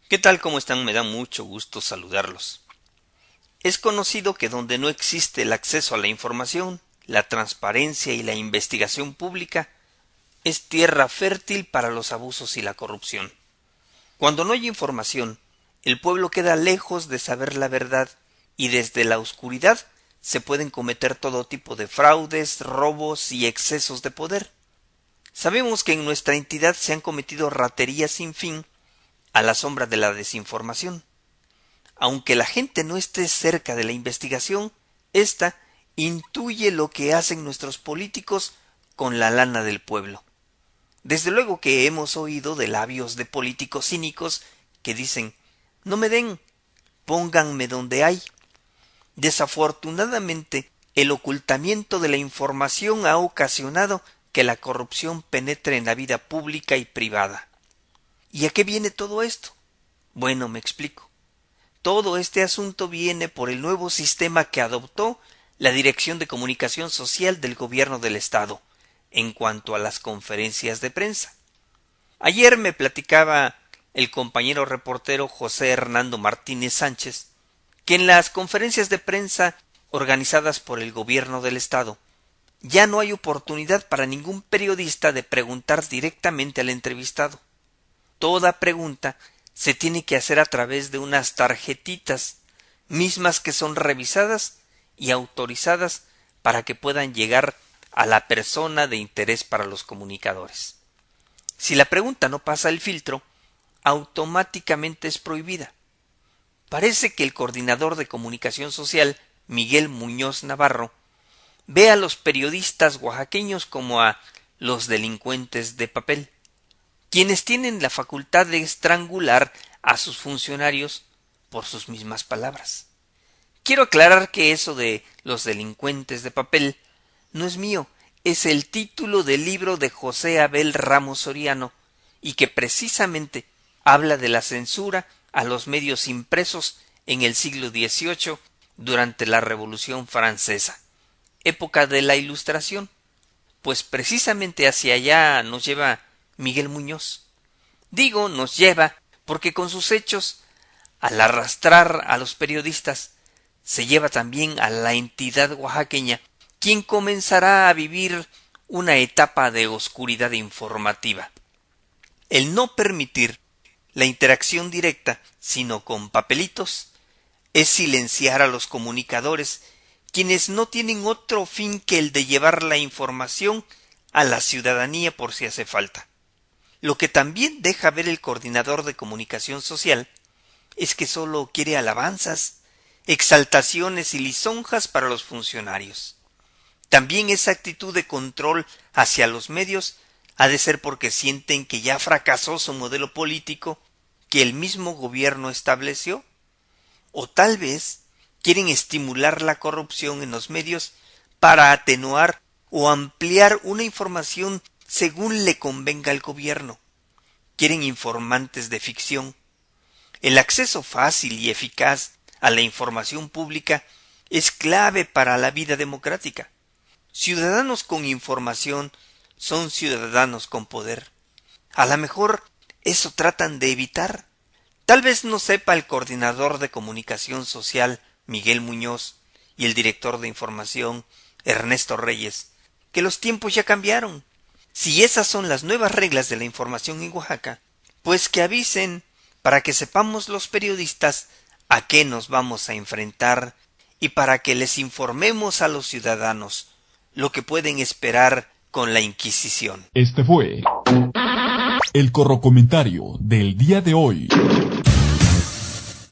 ¿Qué tal? ¿Cómo están? Me da mucho gusto saludarlos. Es conocido que donde no existe el acceso a la información, la transparencia y la investigación pública, es tierra fértil para los abusos y la corrupción. Cuando no hay información, el pueblo queda lejos de saber la verdad y desde la oscuridad se pueden cometer todo tipo de fraudes, robos y excesos de poder. Sabemos que en nuestra entidad se han cometido raterías sin fin a la sombra de la desinformación. Aunque la gente no esté cerca de la investigación, ésta intuye lo que hacen nuestros políticos con la lana del pueblo. Desde luego que hemos oído de labios de políticos cínicos que dicen: no me den, pónganme donde hay. Desafortunadamente, el ocultamiento de la información ha ocasionado que la corrupción penetre en la vida pública y privada. ¿Y a qué viene todo esto? Bueno, me explico. Todo este asunto viene por el nuevo sistema que adoptó la Dirección de Comunicación Social del Gobierno del Estado en cuanto a las conferencias de prensa. Ayer me platicaba el compañero reportero José Hernando Martínez Sánchez que en las conferencias de prensa organizadas por el Gobierno del Estado ya no hay oportunidad para ningún periodista de preguntar directamente al entrevistado. Toda pregunta se tiene que hacer a través de unas tarjetitas, mismas que son revisadas y autorizadas para que puedan llegar a la persona de interés para los comunicadores. Si la pregunta no pasa el filtro, automáticamente es prohibida. Parece que el coordinador de comunicación social, Miguel Muñoz Navarro, ve a los periodistas oaxaqueños como a los delincuentes de papel, quienes tienen la facultad de estrangular a sus funcionarios por sus mismas palabras. Quiero aclarar que eso de los delincuentes de papel no es mío, es el título del libro de José Abel Ramos Soriano, y que precisamente habla de la censura a los medios impresos en el siglo XVIII durante la Revolución Francesa, época de la Ilustración, pues precisamente hacia allá nos lleva Miguel Muñoz. Digo nos lleva porque con sus hechos, al arrastrar a los periodistas, se lleva también a la entidad oaxaqueña, quien comenzará a vivir una etapa de oscuridad informativa. El no permitir la interacción directa, sino con papelitos, es silenciar a los comunicadores, quienes no tienen otro fin que el de llevar la información a la ciudadanía por si hace falta. Lo que también deja ver el coordinador de comunicación social es que solo quiere alabanzas, exaltaciones y lisonjas para los funcionarios. También esa actitud de control hacia los medios ha de ser porque sienten que ya fracasó su modelo político que el mismo gobierno estableció, o tal vez quieren estimular la corrupción en los medios para atenuar o ampliar una información según le convenga al gobierno. Quieren informantes de ficción. El acceso fácil y eficaz a la información pública es clave para la vida democrática. Ciudadanos con información son ciudadanos con poder. A lo mejor eso tratan de evitar. Tal vez no sepa el coordinador de comunicación social, Miguel Muñoz, y el director de información, Ernesto Reyes, que los tiempos ya cambiaron. Si esas son las nuevas reglas de la información en Oaxaca, pues que avisen para que sepamos los periodistas a qué nos vamos a enfrentar y para que les informemos a los ciudadanos lo que pueden esperar con la Inquisición. Este fue el corrocomentario del día de hoy.